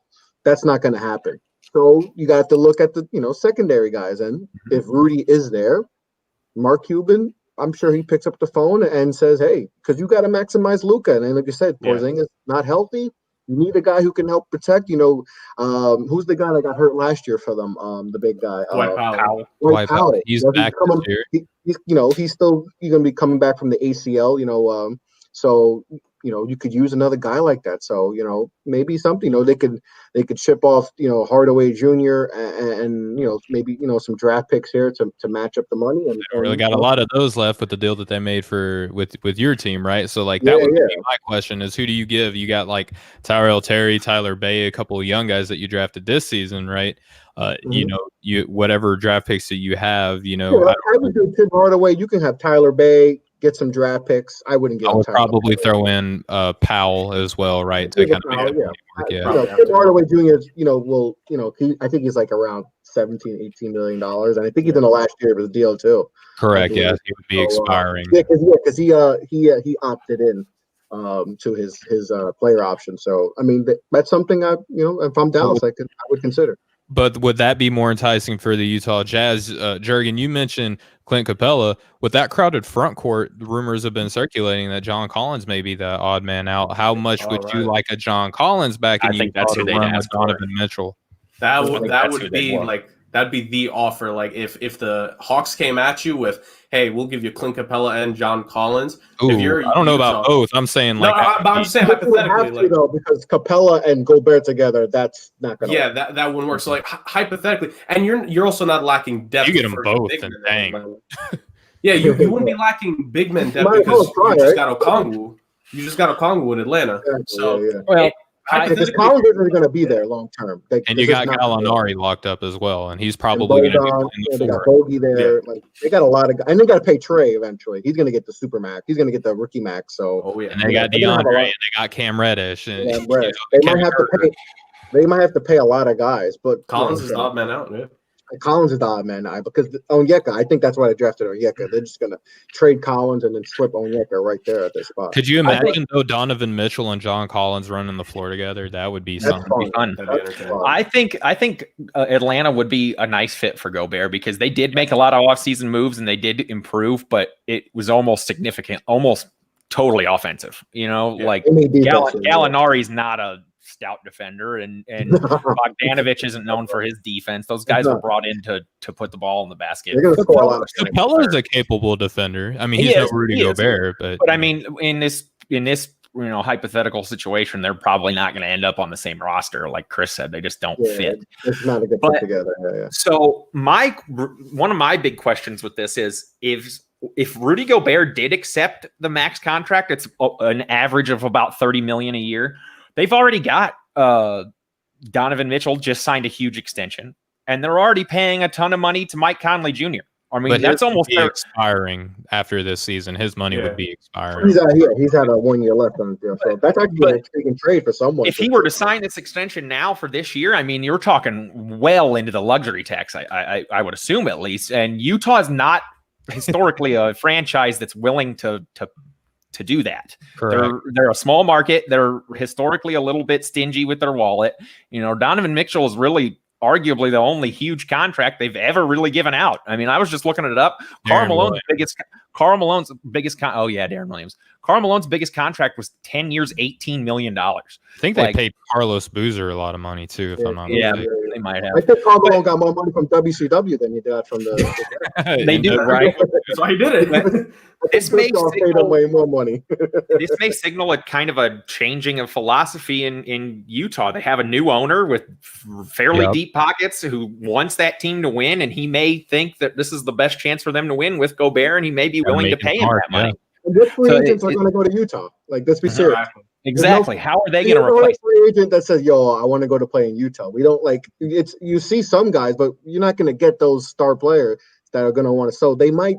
that's not going to happen. So you got to look at the secondary guys, and if Rudy is there, Mark Cuban, I'm sure he picks up the phone and says, "Hey, because you got to maximize Luka." And then, like you said, Porzingis not healthy. You need a guy who can help protect. Who's the guy that got hurt last year for them? The big guy, Dwight Powell. Dwight Powell. He's He's back coming. this year. He's going to be coming back from the ACL. So you could use another guy like that. So maybe something. They could ship off Hardaway Jr. and maybe some draft picks here to match up the money. And They really got a lot of those left with the deal that they made with your team, right? So that would be my question: is who do you give? You got like Tyrell Terry, Tyler Bay, a couple of young guys that you drafted this season, right? You whatever draft picks that you have, I would do Tim Hardaway. You can have Tyler Bay. Get some draft picks. I wouldn't get. I would probably throw in Powell as well, right? To kind of Tim Hardaway Jr. I think he's like around $17, $18 million, and I think he's in the last year of his deal too. Correct. Yeah, he would be expiring. Because he opted in to his player option. So I mean that's something if I'm Dallas, I would consider. But would that be more enticing for the Utah Jazz? Jurgen, you mentioned Clint Capella. With that crowded front court, rumors have been circulating that John Collins may be the odd man out. How much would you like a John Collins back in Utah to run with Donovan Mitchell? That'd be the offer. Like if the Hawks came at you with, hey, we'll give you Clint Capella and John Collins. Ooh, I don't know about both. I'm saying I'm saying hypothetically, because Capella and Gobert together, that's not gonna. Yeah, that wouldn't work. So hypothetically, and you're also not lacking depth. You get them both, and dang. Yeah, you wouldn't be lacking big men depth because you just got Okongwu. You just got Okongwu in Atlanta. Well. Because Collins isn't going to be there long term. And you got Gallinari locked up as well, and he's probably going to be in the got Bogey there. Yeah. They got a lot of guys. And they got to pay Trey eventually. He's going to get the super max. He's going to get the rookie max. So and they got DeAndre, and they got Cam Reddish. And they might have to pay a lot of guys, but Collins is the odd man out. Yeah. Collins is the odd man out because Onyeka, I think that's why they drafted Onyeka. They're just going to trade Collins and then flip Onyeka right there at their spot. Could you imagine though Donovan Mitchell and John Collins running the floor together? That would be something fun. I think Atlanta would be a nice fit for Gobert because they did make a lot of offseason moves and they did improve, but it was almost significant, almost totally offensive. Gallinari's not a stout defender, and Bogdanovich isn't known for his defense. Those guys were brought in to put the ball in the basket. Capella is a capable defender. I mean, he's no Rudy Gobert, but I mean, in this hypothetical situation, they're probably not going to end up on the same roster. Like Chris said, they just don't fit. It's not a good fit together. Yeah. So one of my big questions with this is if Rudy Gobert did accept the max contract, it's an average of about $30 million a year. They've already got Donovan Mitchell just signed a huge extension, and they're already paying a ton of money to Mike Conley Jr. I mean, that's almost expiring after this season. His money would be expiring. He's had a 1 year left on the deal, so that's actually an intriguing trade for someone. If he were to sign this extension now for this year, I mean, you're talking well into the luxury tax. I would assume at least, and Utah is not historically a franchise that's willing to do that. They're a small market. They're historically a little bit stingy with their wallet. Donovan Mitchell is really arguably the only huge contract they've ever really given out. I mean, I was just looking it up. Karl Malone's biggest Darren Williams. Karl Malone's biggest contract was 10 years, $18 million. I think they paid Carlos Boozer a lot of money too, if I'm not mistaken. They might have. I think Karl Malone got more money from WCW than he did from the they do, right? That's why he did it. This may signal way more money. This may signal a kind of a changing of philosophy in Utah. They have a new owner with fairly deep pockets who wants that team to win, and he may think that this is the best chance for them to win with Gobert, and he may be willing to pay him that money. And what free agents are going to go to Utah? Like, let's be serious. Exactly. How are they going to replace free agent that says, "Yo, I want to go to play in Utah"? We don't like it's. You see some guys, but you're not going to get those star players that are going to want to. So they might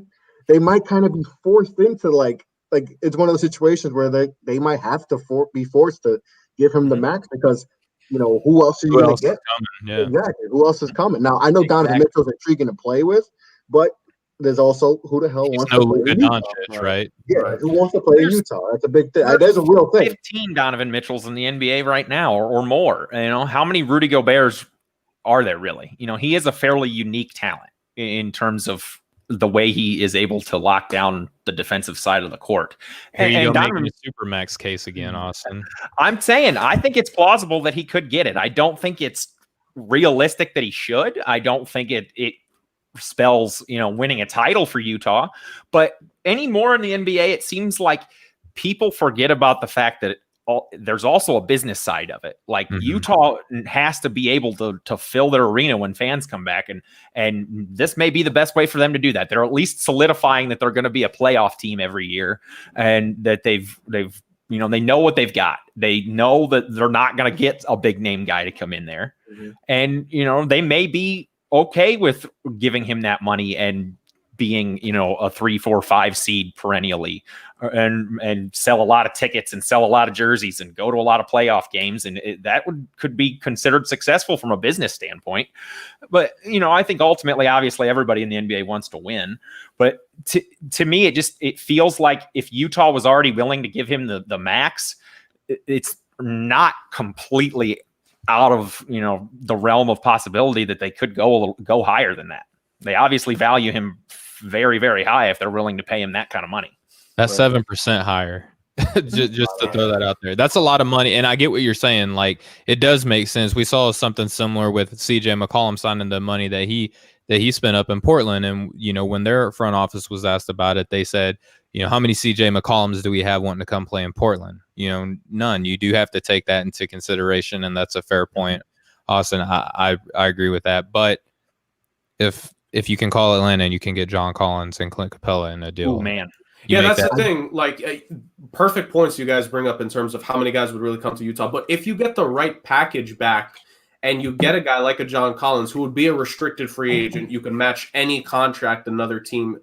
they might kind of be forced into like it's one of those situations where they might have to be forced to give him the max because who else are you going to get? Yeah. Exactly. Who else is coming? Now I know Donovan Mitchell's intriguing to play with, but there's also who the hell wants to play in Utah? Right? Yeah, Right. who wants to play in Utah? That's a big thing. There's a real thing. 15 Donovan Mitchells in the NBA right now, or more. How many Rudy Goberts are there really? He is a fairly unique talent in terms of the way he is able to lock down the defensive side of the court. Here you go, Donovan, making a supermax case again, Austin. I'm saying I think it's plausible that he could get it. I don't think it's realistic that he should. I don't think it spells winning a title for Utah. But anymore in the NBA, it seems like people forget about the fact that there's also a business side of it. Like Utah has to be able to fill their arena when fans come back, and this may be the best way for them to do that. They're at least solidifying that they're going to be a playoff team every year, and that they've they know what they've got. They know that they're not going to get a big name guy to come in there, and they may be okay with giving him that money and being a 3, 4, 5 seed perennially, and sell a lot of tickets and sell a lot of jerseys and go to a lot of playoff games, and that could be considered successful from a business standpoint. But I think ultimately, obviously, everybody in the NBA wants to win. But to me, it feels like if Utah was already willing to give him the max, it's not completely out of the realm of possibility that they could go higher than that. They obviously value him very, very high if they're willing to pay him that kind of money. That's 7% higher. just to throw that out there. That's a lot of money. And I get what you're saying. Like, it does make sense. We saw something similar with CJ McCollum signing the money that he spent up in Portland. And, when their front office was asked about it, they said, how many CJ McCollums do we have wanting to come play in Portland? None. You do have to take that into consideration. And that's a fair point, Austin. I agree with that. But if you can call Atlanta and you can get John Collins and Clint Capella in a deal. Oh, man. Yeah, that's the thing. Like, perfect points you guys bring up in terms of how many guys would really come to Utah. But if you get the right package back and you get a guy like a John Collins who would be a restricted free agent, you can match any contract another team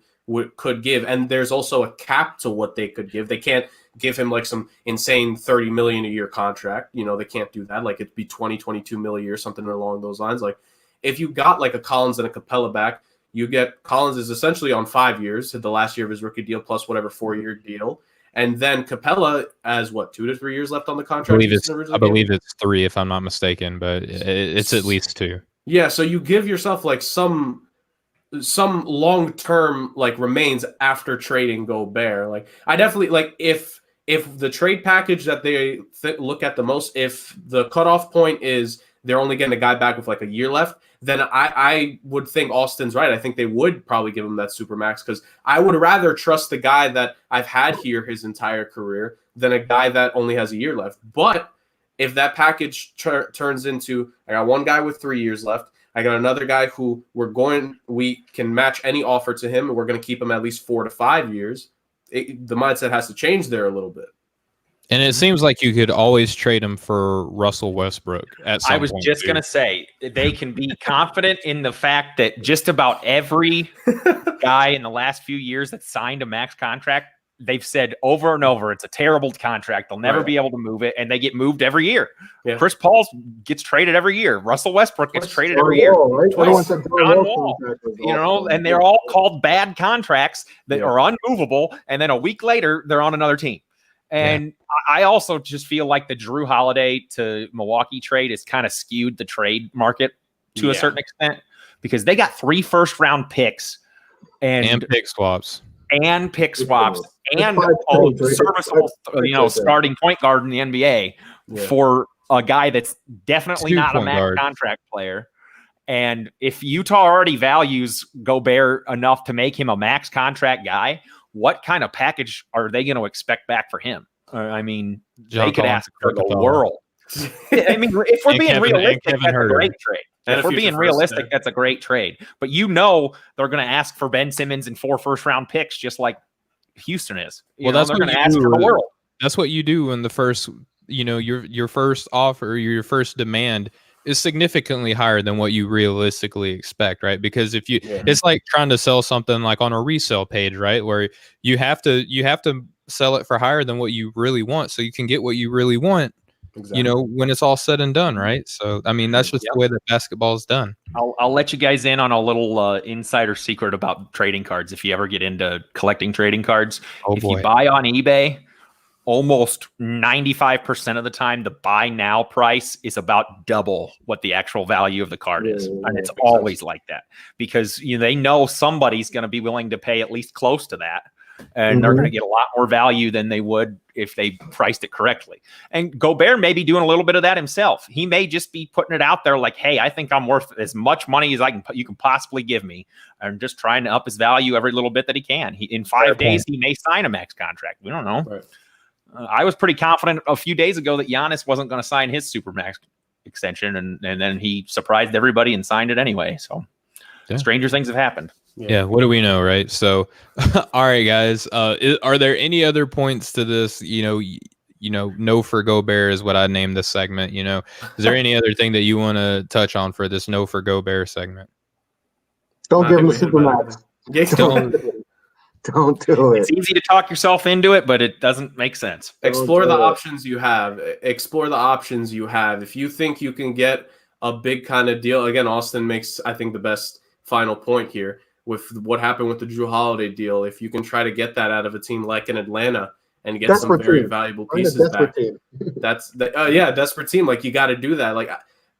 could give. And there's also a cap to what they could give. They can't give him like some insane $30 million a year contract. They can't do that. Like, it'd be 22 million a year, something along those lines. Like, if you got like a Collins and a Capella back, you get Collins is essentially on 5 years, the last year of his rookie deal, plus whatever 4-year deal. And then Capella has 2 to 3 years left on the contract. I believe it's 3 if I'm not mistaken, but it's at least 2. Yeah, so you give yourself like some long-term like remains after trading Gobert. Like, I definitely like if the trade package that they look at the most, if the cutoff point is they're only getting a guy back with like a year left, then I would think Austin's right. I think they would probably give him that supermax because I would rather trust the guy that I've had here his entire career than a guy that only has a year left. But if that package turns into, I got one guy with 3 years left, I got another guy who we can match any offer to him, and we're going to keep him at least 4 to 5 years, the mindset has to change there a little bit. And it seems like you could always trade him for Russell Westbrook at some point. I was just going to say, they can be confident in the fact that just about every guy in the last few years that signed a max contract, they've said over and over, it's a terrible contract. They'll never be able to move it, and they get moved every year. Yeah. Chris Paul gets traded every year. Russell Westbrook gets traded every year. John Wall, and they're all called bad contracts that are unmovable, and then a week later, they're on another team. And I also just feel like the Drew Holiday to Milwaukee trade has kind of skewed the trade market to a certain extent because they got 3 first-round picks and pick swaps and serviceable, starting point guard in the NBA for a guy that's definitely not a max contract player. And if Utah already values Gobert enough to make him a max contract guy, what kind of package are they going to expect back for him? I mean, they could ask for the world. I mean, if we're being realistic, that's a great trade. If we're being realistic, that's a great trade. But they're going to ask for Ben Simmons and 4 first-round picks, just like Houston is. That's they're going to ask for the world. That's what you do in the first, your first offer, your first demand. is significantly higher than what you realistically expect, right? Because if you, it's like trying to sell something like on a resale page, right, where you have to sell it for higher than what you really want, so you can get what you really want. Exactly. You know, when it's all said and done, right? So, I mean, that's just the way that basketball is done. I'll let you guys in on a little insider secret about trading cards. If you ever get into collecting trading cards, if you buy on eBay, almost 95% of the time, the buy now price is about double what the actual value of the card is. And it's always like that because they know somebody's going to be willing to pay at least close to that. And they're going to get a lot more value than they would if they priced it correctly. And Gobert may be doing a little bit of that himself. He may just be putting it out there like, hey, I think I'm worth as much money as you can possibly give me. And just trying to up his value every little bit that he can. In 5 days, he may sign a max contract. We don't know. Right. I was pretty confident a few days ago that Giannis wasn't going to sign his supermax extension. And then he surprised everybody and signed it anyway. So stranger things have happened. Yeah, what do we know, right? So, all right, guys. Are there any other points to this? No for Gobert is what I named this segment. Is there any other thing that you want to touch on for this no for Gobert segment? Don't give him the supermax. Don't do it. It's easy to talk yourself into it, but it doesn't make sense. Explore the options you have. If you think you can get a big kind of deal, again, Austin makes, I think, the best final point here. With what happened with the Drew Holiday deal, if you can try to get that out of a team like in Atlanta and get some very valuable pieces back, desperate team. Like, you got to do that. Like,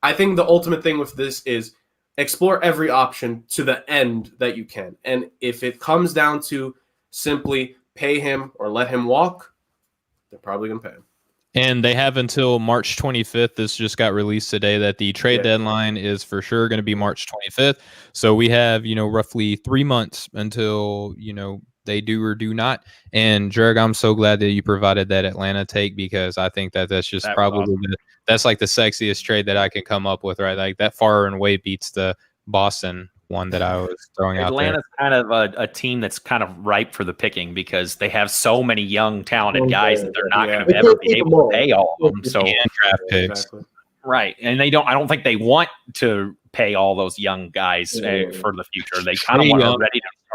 I think the ultimate thing with this is explore every option to the end that you can. And if it comes down to simply pay him or let him walk, they're probably going to pay him. And they have until March 25th. This just got released today that the trade deadline is for sure going to be March 25th. So we have, roughly 3 months until, they do or do not. And Jerg, I'm so glad that you provided that Atlanta take, because I think that's just probably that's like the sexiest trade that I can come up with, right? Like, that far and away beats the Boston one that I was throwing out there. Atlanta's kind of a team that's kind of ripe for the picking because they have so many young, talented guys that they're not going to ever be able to pay all of them. So draft picks. Right. And I don't think they want to pay all those young guys for the future. They kind of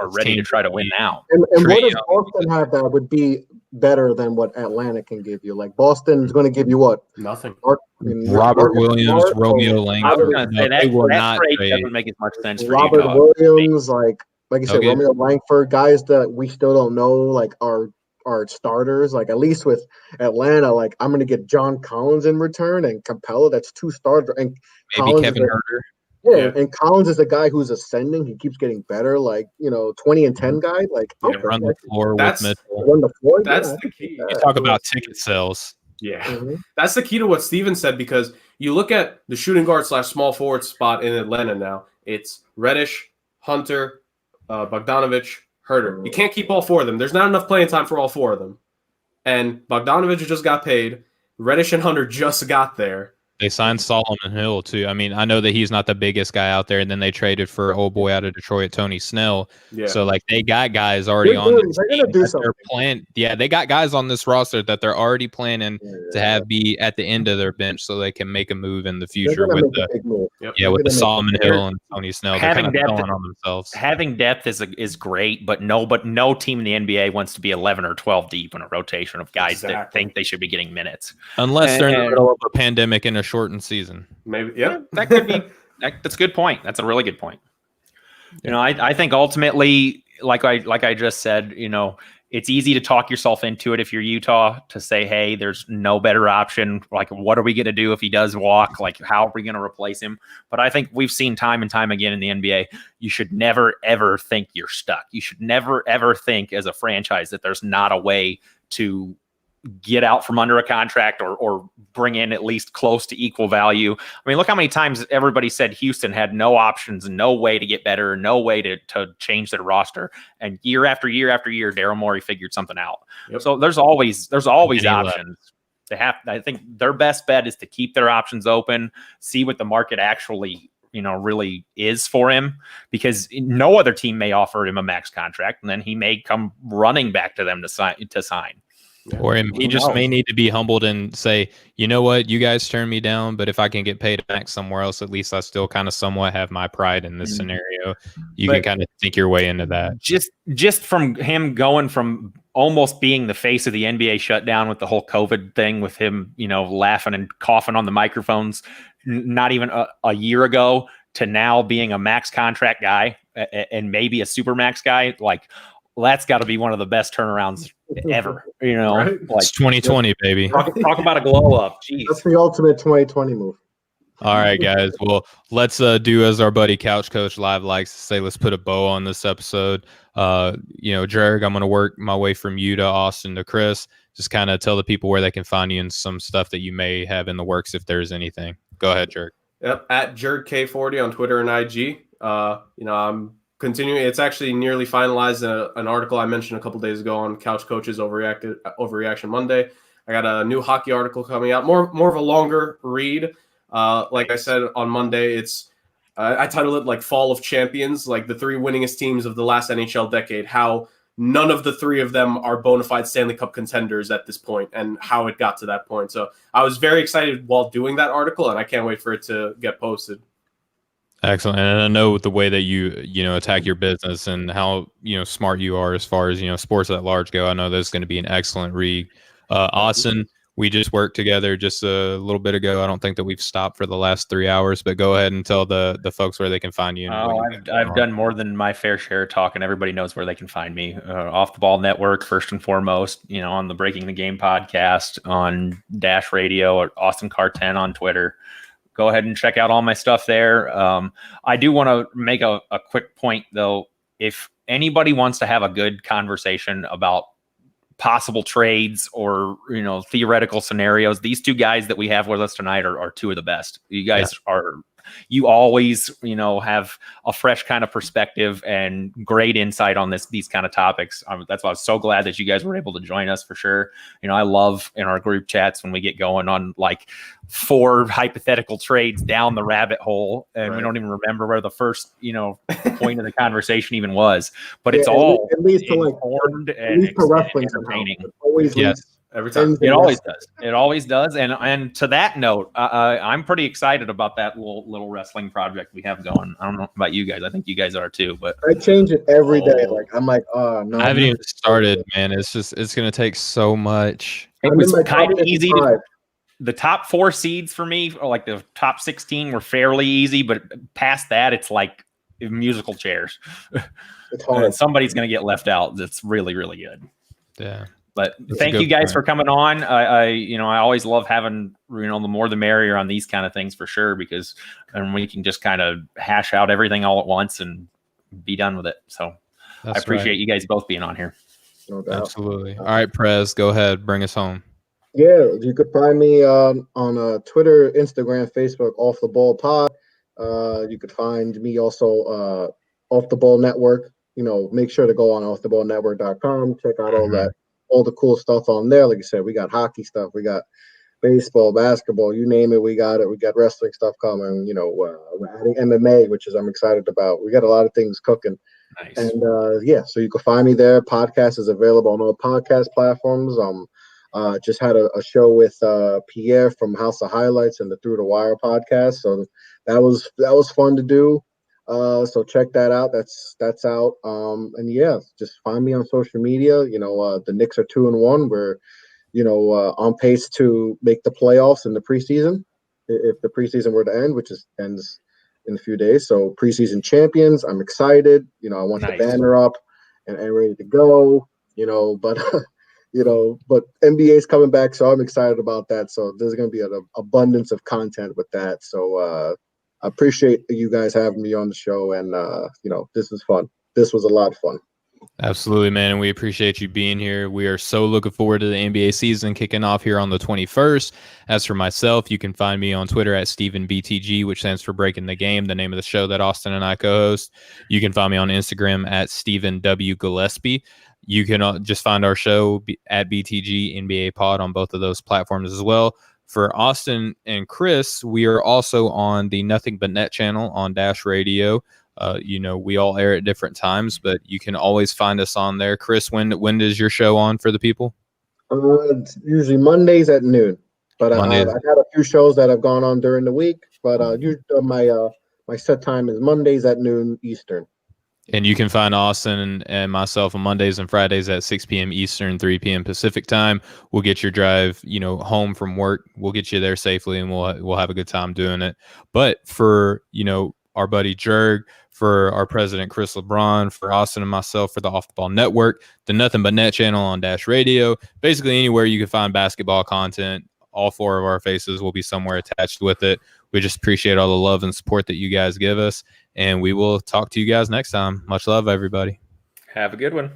are ready to try to win now. And what does Boston have that would be better than what Atlanta can give you? Like, Boston's going to give you what? Nothing. Robert Williams, Romeo Langford. I was going to say that trade doesn't make as much sense for Robert Williams, like you said, Romeo Langford, guys that we still don't know, like, are starters. Like, at least with Atlanta, like, I'm going to get John Collins in return and Capella. That's 2 starters. And maybe Collins Kevin Herter. Yeah, and Collins is a guy who's ascending. He keeps getting better, like, 20 and 10 guy. Like, run the floor with Mitchell. Run the floor. That's the key. You talk about ticket sales. Yeah, that's the key to what Steven said, because you look at the shooting guard / small forward spot in Atlanta now. It's Reddish, Hunter, Bogdanovich, Herter. You can't keep all 4 of them. There's not enough playing time for all 4 of them. And Bogdanovich just got paid. Reddish and Hunter just got there. They signed Solomon Hill too. I mean, I know that he's not the biggest guy out there, and then they traded for old boy out of Detroit, Tony Snell. Yeah. So, like, they got guys already on their plan. Yeah, they got guys on this roster that they're already planning to have be at the end of their bench, so they can make a move in the future with the Solomon Hill and Tony Snell. They're kind of going on themselves. Having depth is great, but no team in the NBA wants to be 11 or 12 deep in a rotation of guys that think they should be getting minutes, unless they're in the middle of a pandemic and a shortened season. Maybe, that could be. That's a good point. That's a really good point. I think ultimately, like I just said, it's easy to talk yourself into it if you're Utah, to say, hey, there's no better option. Like, what are we going to do if he does walk? Like, how are we going to replace him? But I think we've seen time and time again in the NBA, you should never, ever think you're stuck. You should never, ever think as a franchise that there's not a way to get out from under a contract or bring in at least close to equal value. I mean, look how many times everybody said Houston had no options and no way to get better, no way to change their roster. And year after year after year, Daryl Morey figured something out. Yep. So there's always options. I think their best bet is to keep their options open, see what the market actually really is for him, because no other team may offer him a max contract, and then he may come running back to them to sign. Or he Who just may knows? need to be humbled and say, you know what, you guys turned me down, but if I can get paid back somewhere else, at least I still kind of somewhat have my pride in this scenario. You can But kind of think your way into that. Just from him going from almost being the face of the NBA shutdown with the whole COVID thing, with him, laughing and coughing on the microphones, not even a year ago, to now being a max contract guy and maybe a super max guy, like, that's got to be one of the best turnarounds ever. Right? Like, It's 2020, baby. talk about a glow up. Jeez. That's the ultimate 2020 move. All right, guys. Well, let's do as our buddy Couch Coach Live likes to say. Let's put a bow on this episode. Jerg, I'm going to work my way from you to Austin to Chris. Just kind of tell the people where they can find you and some stuff that you may have in the works if there's anything. Go ahead, Jerg. Yep, at JergK40 on Twitter and IG. I'm continuing. It's actually nearly finalized an article I mentioned a couple days ago on Couch Coach's Overreaction Monday. I got a new hockey article coming out, more of a longer read. Like I said on Monday, it's I titled it like Fall of Champions, like the three winningest teams of the last NHL decade, how none of the three of them are bona fide Stanley Cup contenders at this point and how it got to that point. So I was very excited while doing that article, and I can't wait for it to get posted. Excellent. And I know the way that you attack your business and how, smart you are as far as, sports at large go. I know there's going to be an excellent read. Austin, we just worked together just a little bit ago. I don't think that we've stopped for the last 3 hours, but go ahead and tell the folks where they can find you. I've done more than my fair share of talking. Everybody knows where they can find me. Off the Ball Network, first and foremost, on the Breaking the Game podcast, on Dash Radio, or Austin Car 10 on Twitter. Go ahead and check out all my stuff there. I do want to make a quick point, though. If anybody wants to have a good conversation about possible trades or theoretical scenarios, these two guys that we have with us tonight are two of the best. You guys you always have a fresh kind of perspective and great insight on these kind of topics. That's why I was so glad that you guys were able to join us, for sure. I love in our group chats when we get going on like 4 hypothetical trades down the rabbit hole, and we don't even remember where the first point of the conversation even was, but it's all at least informed and entertaining. Always every time. It always does. It always does. And to that note, I'm pretty excited about that little wrestling project we have going. I don't know about you guys. I think you guys are too. But I change it every day. Like I'm like, oh no, I haven't even started, man. It's going to take so much. It was kind of easy. The top 4 seeds for me, or like the top 16, were fairly easy, but past that, it's like musical chairs. It's hard. Somebody's going to get left out. That's really, really good. Yeah. But thank you guys for coming on. I always love having, the more the merrier on these kind of things, for sure, because we can just kind of hash out everything all at once and be done with it. So I appreciate you guys both being on here. No doubt. Absolutely. All right, Prez, go ahead. Bring us home. Yeah, you could find me on Twitter, Instagram, Facebook, Off the Ball Pod. You could find me also Off the Ball Network. Make sure to go on offtheballnetwork.com. Check out all the cool stuff on there. Like I said, we got hockey stuff, we got baseball, basketball, you name it, we got it. We got wrestling stuff coming. We're adding MMA, which is I'm excited about. We got a lot of things cooking. Nice. And so you can find me there. Podcast is available on all podcast platforms. Just had a show with Pierre from House of Highlights and the Through the Wire podcast. So that was fun to do. So check that out. That's out. And just find me on social media. The Knicks are 2-1. We're, on pace to make the playoffs in the preseason. If the preseason were to end, which ends in a few days. So preseason champions. I'm excited. I want the banner up and ready to go. But but NBA is coming back, so I'm excited about that. So there's going to be an abundance of content with that. So I appreciate you guys having me on the show, and this is fun. This was a lot of fun. Absolutely, man, and we appreciate you being here. We are so looking forward to the NBA season kicking off here on the 21st. As for myself, you can find me on Twitter at StephenBTG, which stands for Breaking the Game, the name of the show that Austin and I co-host. You can find me on Instagram at Stephen W. Gillespie. You can just find our show at BTG NBA Pod on both of those platforms as well. For Austin and Chris, we are also on the Nothing But Net channel on Dash Radio. We all air at different times, but you can always find us on there. Chris, when does your show on for the people? It's usually Mondays at noon. But Mondays. I got a few shows that have gone on during the week. But my set time is Mondays at noon Eastern. And you can find Austin and myself on Mondays and Fridays at 6 p.m. Eastern, 3 p.m. Pacific time. We'll get your drive, home from work. We'll get you there safely, and we'll have a good time doing it. But for, our buddy Jerg, for our president Chris LeBron, for Austin and myself, for the Off the Ball Network, the Nothing But Net channel on Dash Radio, basically anywhere you can find basketball content, all 4 of our faces will be somewhere attached with it. We just appreciate all the love and support that you guys give us. And we will talk to you guys next time. Much love, everybody. Have a good one.